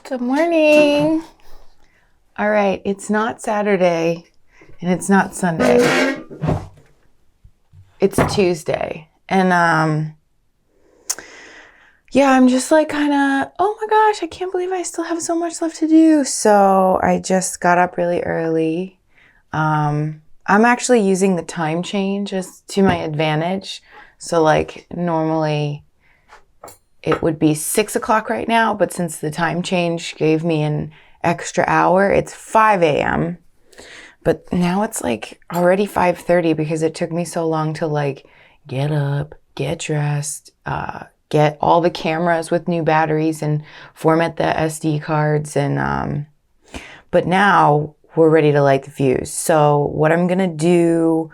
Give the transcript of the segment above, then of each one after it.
Good morning. All right, it's not Saturday and it's not Sunday. It's Tuesday. And yeah, I'm just like kind of, oh my gosh, I can't believe I still have so much left to do. So I just got up really early. I'm actually using the time change as to my advantage. So like normally it would be 6 o'clock right now, but since the time change gave me an extra hour, it's 5 a.m. But now it's like already 5:30 because it took me so long to like get up, get dressed, get all the cameras with new batteries and format the SD cards. And but now we're ready to light the fuse. So what I'm gonna do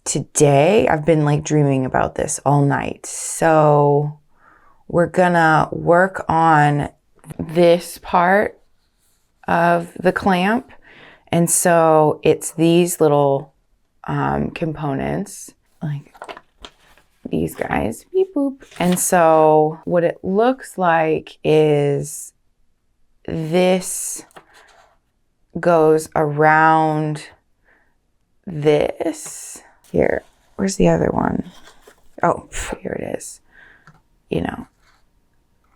today, I've been like dreaming about this all night. So we're gonna work on this part of the clamp. And so it's these little components, like these guys, beep boop. And so what it looks like is this goes around this. Here, where's the other one? Oh, here it is. You know,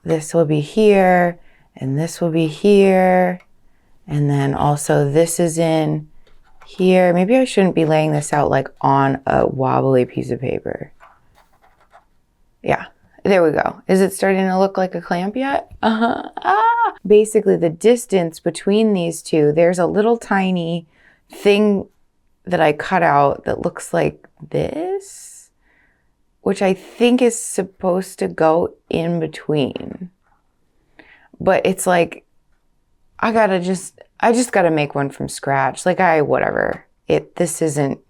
this will be here, and this will be here, and then also this is in here. Maybe I shouldn't be laying this out like on a wobbly piece of paper. Yeah, there we go. Is it starting to look like a clamp yet? Basically, the distance between these two, there's a little tiny thing that I cut out that looks like this, which I think is supposed to go in between. But it's like, I just gotta make one from scratch. Like whatever. This isn't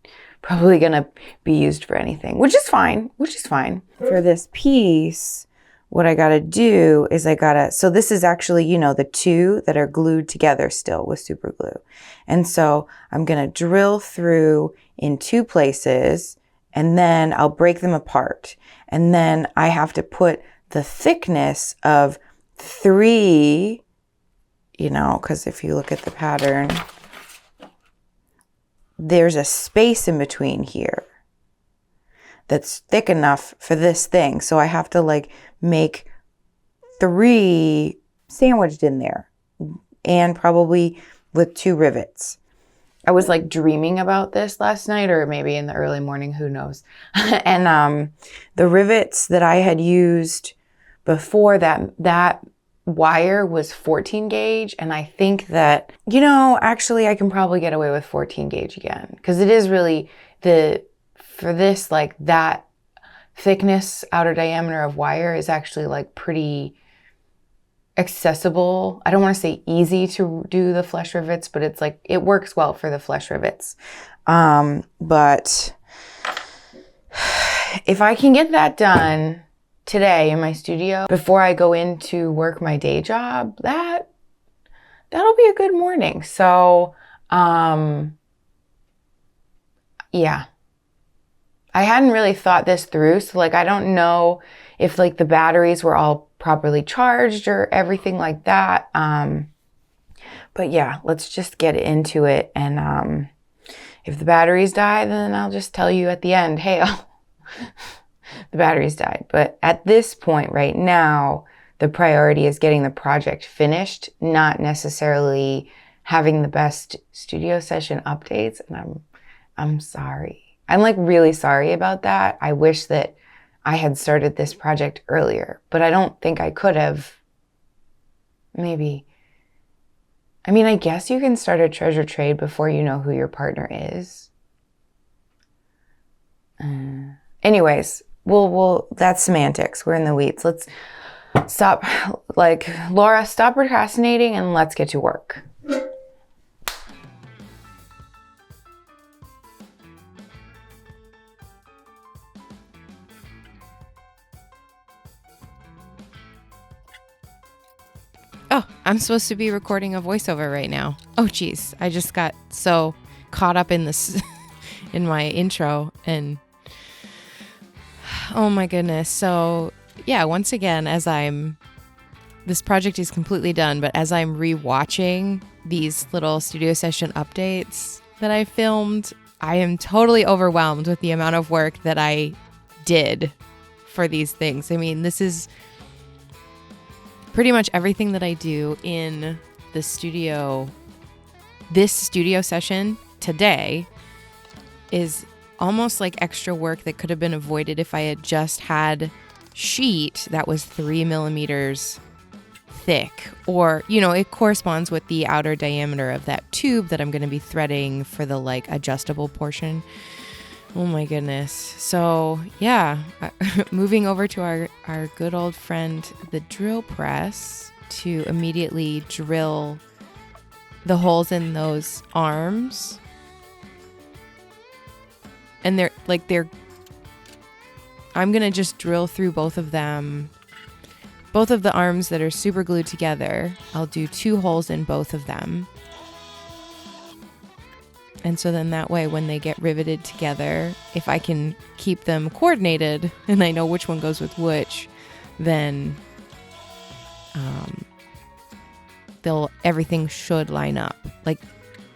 probably gonna be used for anything, which is fine. For this piece, what I gotta do is so this is actually, you know, the two that are glued together still with super glue. And so I'm gonna drill through in two places, and then I'll break them apart. And then I have to put the thickness of 3, you know, because if you look at the pattern, there's a space in between here that's thick enough for this thing. So I have to like make 3 sandwiched in there, and probably with 2 rivets. I was like dreaming about this last night, or maybe in the early morning, who knows. And the rivets that I had used before, that wire was 14 gauge. And I think that, you know, actually I can probably get away with 14 gauge again. Because it is really for this, like that thickness, outer diameter of wire is actually like pretty accessible. I don't want to say easy to do the flesh rivets, but it's like, it works well for the flesh rivets. But if I can get that done today in my studio before I go in to work my day job, that'll be a good morning. So, yeah, I hadn't really thought this through. So like, I don't know if like the batteries were all properly charged or everything like that. But yeah, let's just get into it. And, if the batteries die, then I'll just tell you at the end, hey, the batteries died. But at this point right now, the priority is getting the project finished, not necessarily having the best studio session updates. And I'm sorry. I'm like really sorry about that. I wish that I had started this project earlier, but I don't think I could have. Maybe. I mean, I guess you can start a treasure trade before you know who your partner is. Anyways, that's semantics. We're in the weeds. Let's stop, like, Laura, stop procrastinating and let's get to work. Oh, I'm supposed to be recording a voiceover right now. Oh, geez. I just got so caught up in this, in my intro, and oh my goodness. So yeah, once again, as I'm this project is completely done, but as I'm rewatching these little studio session updates that I filmed, I am totally overwhelmed with the amount of work that I did for these things. I mean, this is pretty much everything that I do in the studio. This studio session today is almost like extra work that could have been avoided if I had just had sheet that was 3 millimeters thick, or, you know, it corresponds with the outer diameter of that tube that I'm going to be threading for the like adjustable portion. Oh my goodness. So yeah, moving over to our good old friend, the drill press, to immediately drill the holes in those arms. And I'm going to just drill through both of them. Both of the arms that are super glued together, I'll do 2 holes in both of them. And so then that way, when they get riveted together, if I can keep them coordinated and I know which one goes with which, then everything should line up. Like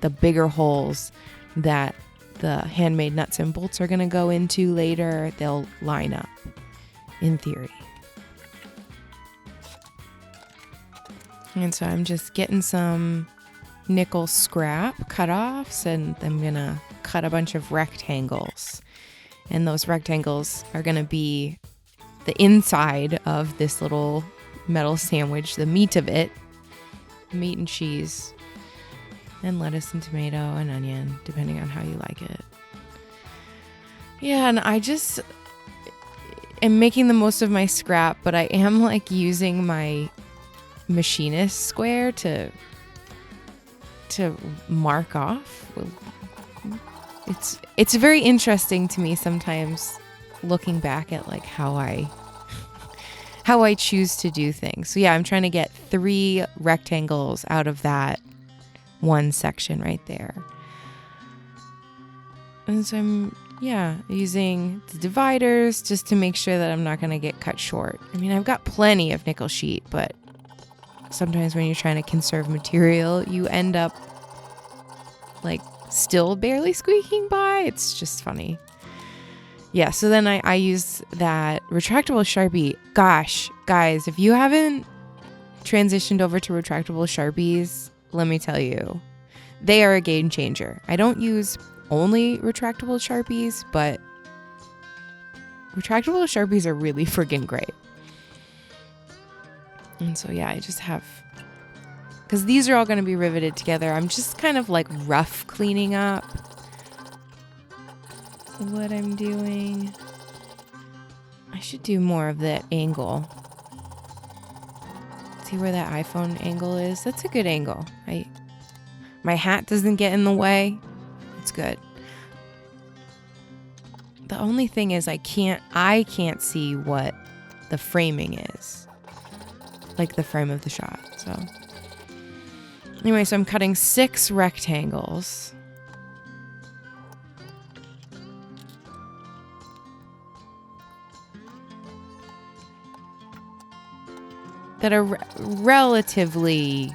the bigger holes that the handmade nuts and bolts are going to go into later, they'll line up in theory. And so I'm just getting some nickel scrap cutoffs, and I'm going to cut a bunch of rectangles. And those rectangles are going to be the inside of this little metal sandwich, the meat of it, meat and cheese, and lettuce and tomato and onion, depending on how you like it. Yeah, and I just am making the most of my scrap, but I am like using my machinist square to mark off. It's very interesting to me sometimes looking back at like how I choose to do things. So yeah, I'm trying to get 3 rectangles out of that one section right there. And so I'm using the dividers just to make sure that I'm not going to get cut short. I mean, I've got plenty of nickel sheet, but sometimes when you're trying to conserve material, you end up like still barely squeaking by. It's just funny. Yeah, so then I use that retractable Sharpie. Gosh, guys, if you haven't transitioned over to retractable Sharpies, let me tell you, they are a game changer. I don't use only retractable Sharpies, but retractable Sharpies are really friggin' great. And so yeah, I just have, because these are all going to be riveted together, I'm just kind of like rough cleaning up what I'm doing. I should do more of that angle. See where that iPhone angle is? That's a good angle. My hat doesn't get in the way. It's good. The only thing is I can't see what the framing is. Like the frame of the shot. So anyway, so I'm cutting 6 rectangles. That are relatively,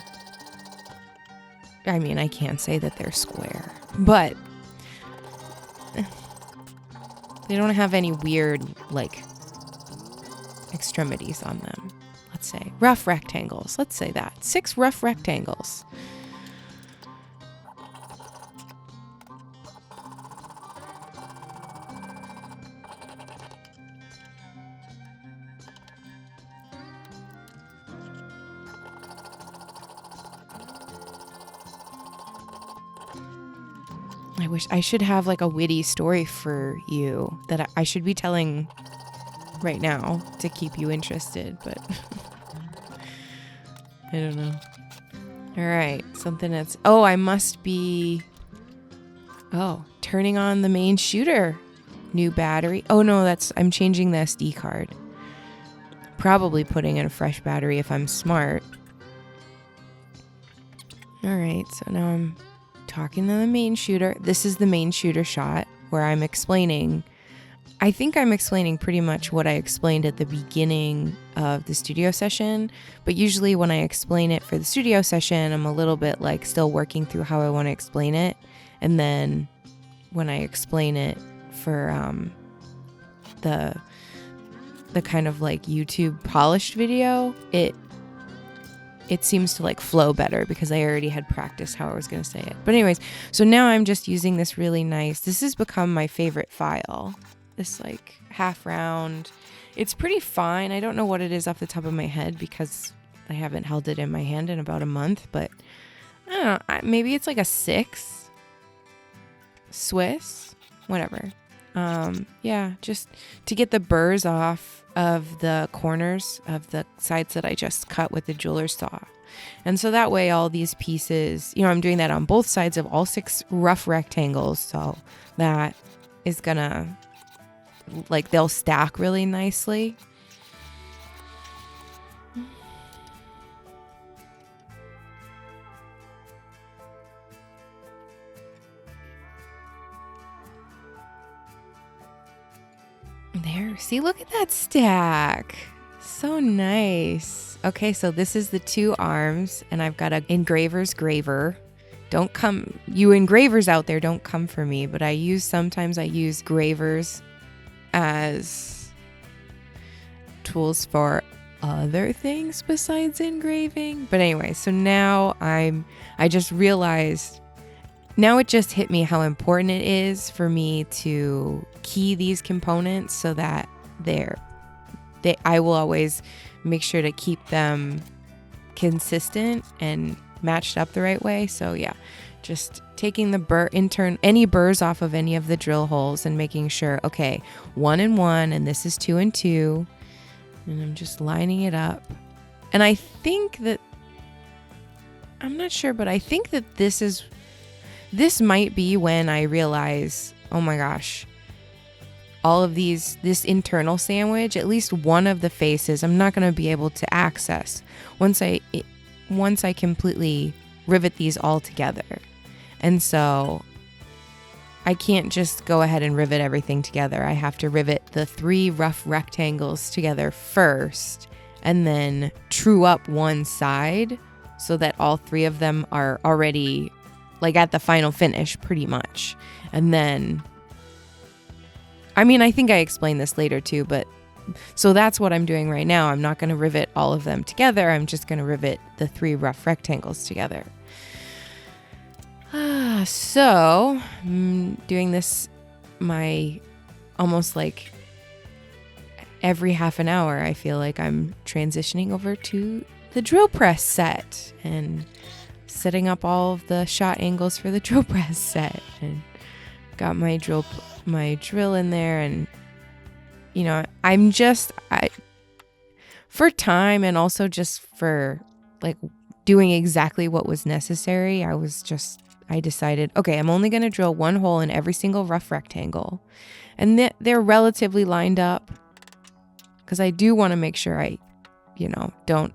I mean, I can't say that they're square, but they don't have any weird, like, extremities on them. Let's say rough rectangles. Let's say that. 6 rough rectangles. I wish I should have like a witty story for you that I should be telling right now to keep you interested, but I don't know. All right, something that's, I must be, turning on the main shooter. New battery. Oh no, I'm changing the SD card. Probably putting in a fresh battery if I'm smart. All right, so now I'm talking to the main shooter. This is the main shooter shot where I'm explaining I think I'm explaining pretty much what I explained at the beginning of the studio session, but usually when I explain it for the studio session, I'm a little bit like still working through how I want to explain it. And then when I explain it for the kind of like YouTube polished video, it seems to like flow better because I already had practiced how I was going to say it. But anyways, so now I'm just using this really nice, this has become my favorite file. This like half round. It's pretty fine. I don't know what it is off the top of my head because I haven't held it in my hand in about a month, but I don't know. Maybe it's like a 6 Swiss, whatever. Yeah, just to get the burrs off of the corners of the sides that I just cut with the jeweler's saw. And so that way all these pieces, I'm doing that on both sides of all 6 rough rectangles. So that is gonna, like, they'll stack really nicely. There, see, look at that stack. So nice. Okay, so this is the 2 arms, and I've got an engraver's graver. Don't come, you engravers out there, don't come for me, but sometimes I use gravers as tools for other things besides engraving. But anyway, so now I just realized, now it just hit me how important it is for me to key these components so that I will always make sure to keep them consistent and matched up the right way. So yeah, just taking the any burrs off of any of the drill holes and making sure, okay, 1 and 1, and this is 2 and 2, and I'm just lining it up. And I think that, I'm not sure, but I think that this might be when I realize, oh my gosh, all of this internal sandwich, at least one of the faces, I'm not going to be able to access once I completely rivet these all together. And so I can't just go ahead and rivet everything together. I have to rivet the 3 rough rectangles together first and then true up one side so that all 3 of them are already like at the final finish pretty much. And then, I think I explained this later too, but so that's what I'm doing right now. I'm not going to rivet all of them together. I'm just going to rivet the 3 rough rectangles together. So I'm doing this almost like every half an hour. I feel like I'm transitioning over to the drill press set and setting up all of the shot angles for the drill press set, and got my drill in there. And for time and also just for like doing exactly what was necessary, I decided, okay, I'm only going to drill 1 hole in every single rough rectangle, and they're relatively lined up because I do want to make sure I don't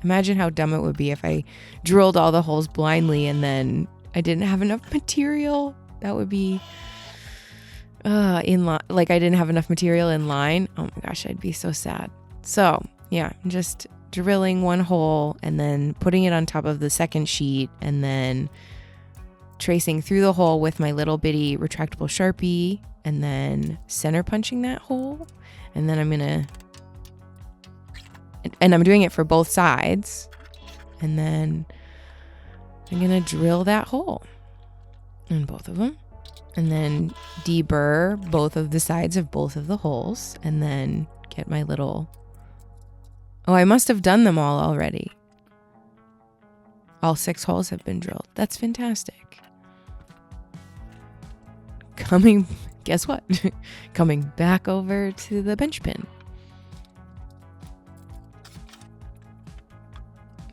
imagine how dumb it would be if I drilled all the holes blindly and then I didn't have enough material. That would be in line. Like I didn't have enough material in line. Oh my gosh, I'd be so sad. So yeah, I'm just drilling 1 hole and then putting it on top of the second sheet and then tracing through the hole with my little bitty retractable Sharpie and then center punching that hole. And then I'm doing it for both sides. And then I'm going to drill that hole in both of them. And then deburr both of the sides of both of the holes. And then get my little... Oh, I must have done them all already. All 6 holes have been drilled. That's fantastic. Guess what? Coming back over to the bench pin.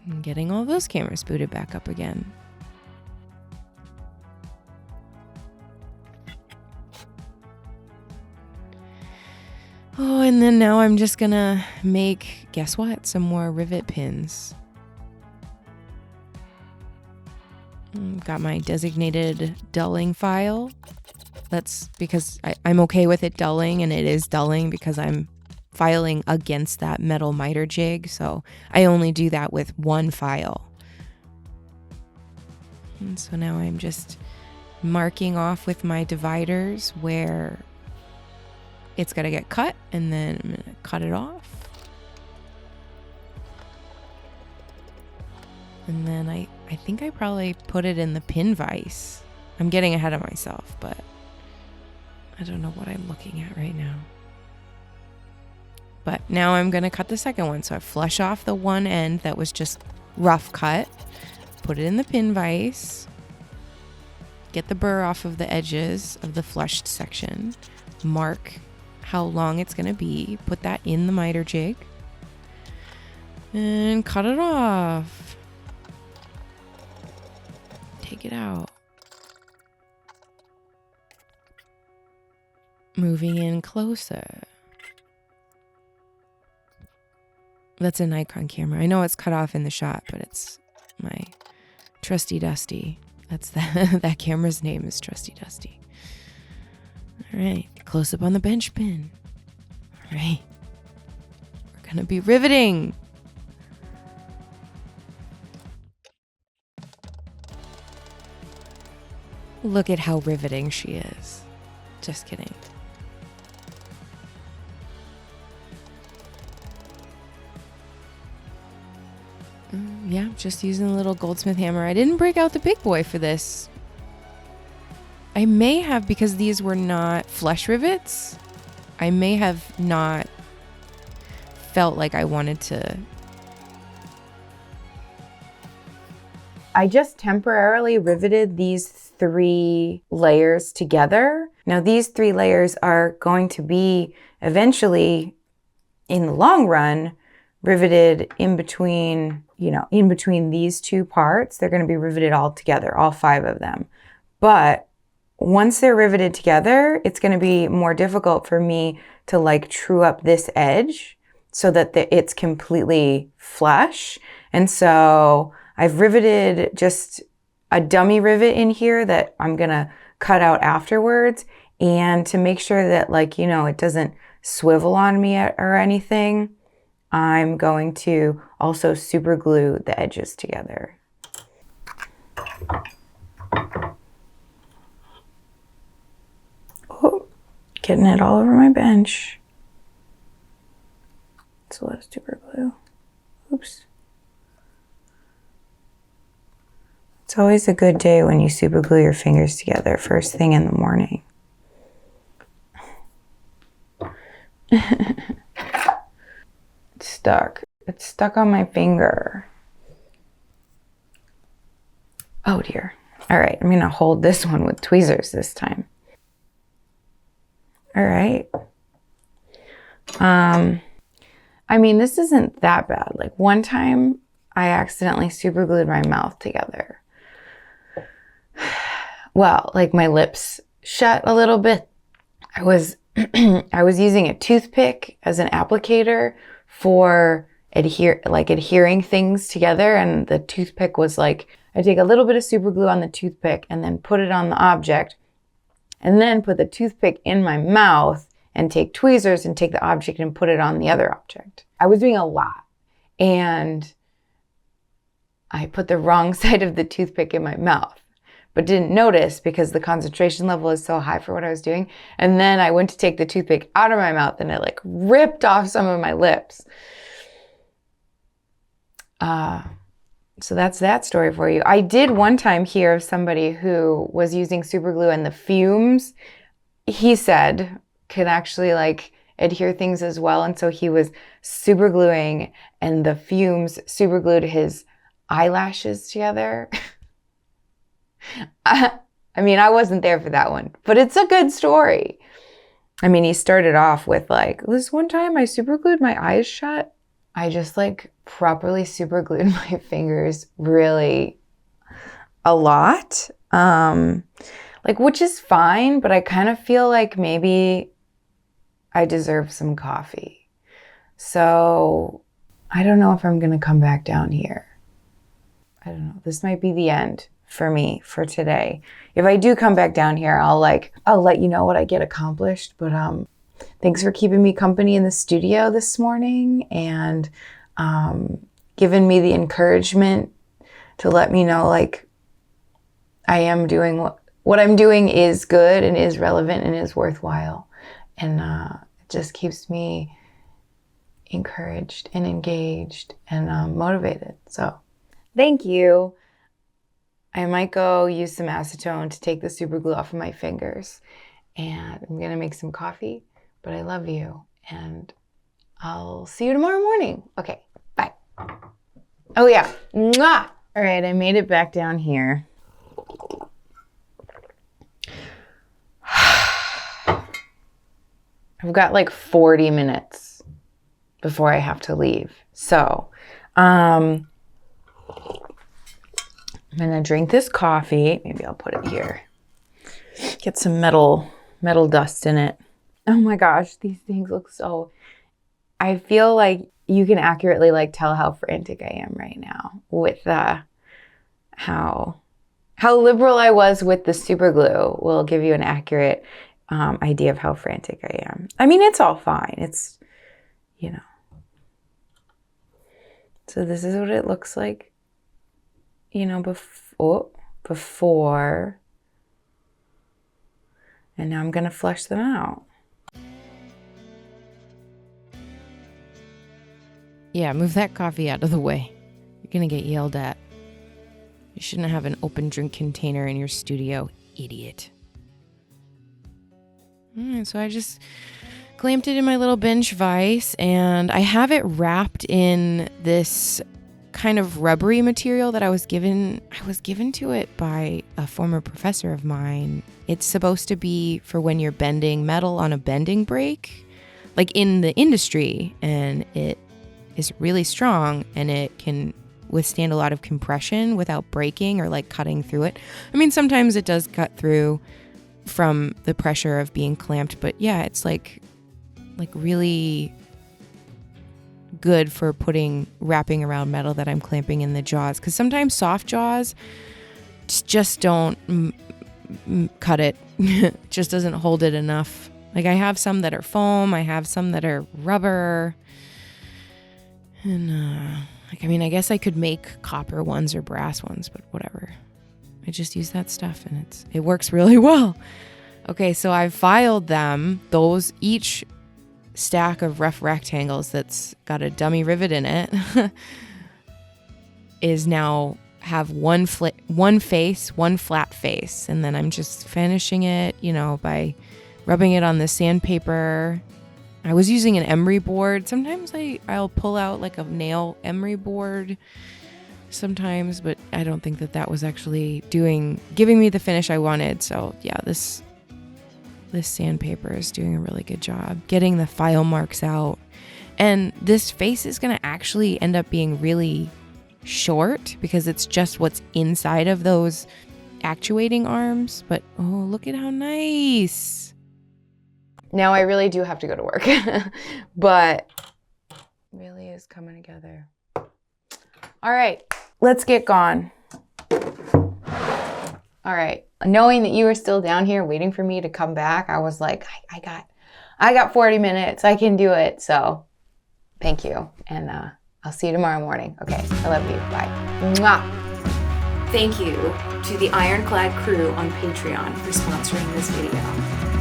And getting all those cameras booted back up again. Oh, and then now I'm just gonna make, guess what? Some more rivet pins. Got my designated dulling file That's because I'm okay with it dulling, and it is dulling because I'm filing against that metal miter jig. So I only do that with one file. And so now I'm just marking off with my dividers where it's got to get cut, and then I'm going to cut it off. And then I think I probably put it in the pin vise. I'm getting ahead of myself, but I don't know what I'm looking at right now. But now I'm going to cut the second one. So I flush off the one end that was just rough cut, put it in the pin vise, get the burr off of the edges of the flushed section, mark how long it's going to be, put that in the miter jig, and cut it off. Take it out. Moving in closer. That's a Nikon camera. I know it's cut off in the shot, but it's my Trusty Dusty. That's that camera's name is Trusty Dusty. All right, close up on the bench pin. All right, we're gonna be riveting. Look at how riveting she is. Just kidding. Yeah, just using a little goldsmith hammer. I didn't break out the big boy for this. I may have, because these were not flush rivets, I may have not felt like I wanted to. I just temporarily riveted these 3 layers together. Now these 3 layers are going to be eventually, in the long run, riveted in between, in between these 2 parts. They're going to be riveted all together, all 5 of them. But once they're riveted together, it's going to be more difficult for me to like true up this edge so that it's completely flush. And so I've riveted just a dummy rivet in here that I'm going to cut out afterwards. And to make sure that it doesn't swivel on me or anything, I'm going to also super glue the edges together. Oh, getting it all over my bench. It's a lot of super glue. Oops. It's always a good day when you super glue your fingers together first thing in the morning. It's stuck. It's stuck on my finger. Oh dear. All right, I'm gonna hold this one with tweezers this time. All right. I mean, this isn't that bad. Like one time I accidentally super glued my mouth together. Well, like my lips shut a little bit. I was using a toothpick as an applicator for adhering things together, and the toothpick was like, I take a little bit of super glue on the toothpick and then put it on the object, and then put the toothpick in my mouth and take tweezers and take the object and put it on the other object. I was doing a lot, and I put the wrong side of the toothpick in my mouth, but didn't notice because the concentration level is so high for what I was doing. And then I went to take the toothpick out of my mouth and it like ripped off some of my lips. So that's that story for you. I did one time hear of somebody who was using super glue, and the fumes, he said, could actually like adhere things as well. And so he was super gluing, and the fumes super glued his eyelashes together. I mean, I wasn't there for that one, but it's a good story. I mean, he started off with like, this one time I super glued my eyes shut. I just like properly super glued my fingers really a lot. Which is fine, but I kind of feel like maybe I deserve some coffee. So I don't know if I'm going to come back down here. I don't know. This might be the end for me for today. If I do come back down here, I'll let you know what I get accomplished. But thanks for keeping me company in the studio this morning and giving me the encouragement to let me know like I am doing what I'm doing is good and is relevant and is worthwhile. And it just keeps me encouraged and engaged and motivated. So thank you. I might go use some acetone to take the super glue off of my fingers. And I'm going to make some coffee. But I love you. And I'll see you tomorrow morning. Okay, bye. Oh yeah. Mwah! All right, I made it back down here. I've got like 40 minutes before I have to leave. So, I'm gonna drink this coffee. Maybe I'll put it here. Get some metal dust in it. Oh my gosh, these things look so... I feel like you can accurately like tell how frantic I am right now with how liberal I was with the super glue will give you an accurate idea of how frantic I am. I mean, it's all fine. It's, you know. So this is what it looks like, you know, before. And now I'm going to flush them out. Yeah, move that coffee out of the way. You're going to get yelled at. You shouldn't have an open drink container in your studio, idiot. So I just clamped it in my little bench vise, and I have it wrapped in this kind of rubbery material that I was given to it by a former professor of mine. It's supposed to be for when you're bending metal on a bending brake, like in the industry, and it is really strong and it can withstand a lot of compression without breaking or like cutting through it. I mean, sometimes it does cut through from the pressure of being clamped, but yeah, it's like really good for wrapping around metal that I'm clamping in the jaws, because sometimes soft jaws just don't cut it. Just doesn't hold it enough. Like I have some that are foam, I have some that are rubber, and I guess I could make copper ones or brass ones, but whatever. I just use that stuff and it works really well. Okay, so I've filed them. Those, each stack of rough rectangles that's got a dummy rivet in it is now have one face, one flat face. And then I'm just finishing it, by rubbing it on the sandpaper. I was using an emery board. Sometimes I'll pull out like a nail emery board sometimes, but I don't think that was actually giving me the finish I wanted. So yeah, this sandpaper is doing a really good job getting the file marks out. And this face is going to actually end up being really short because it's just what's inside of those actuating arms. But oh, look at how nice. Now I really do have to go to work, but it really is coming together. All right, let's get gone. All right, knowing that you were still down here waiting for me to come back, I was like, I got 40 minutes. I can do it. So thank you. And I'll see you tomorrow morning. Okay, I love you. Bye. Mwah. Thank you to the Ironclad crew on Patreon for sponsoring this video.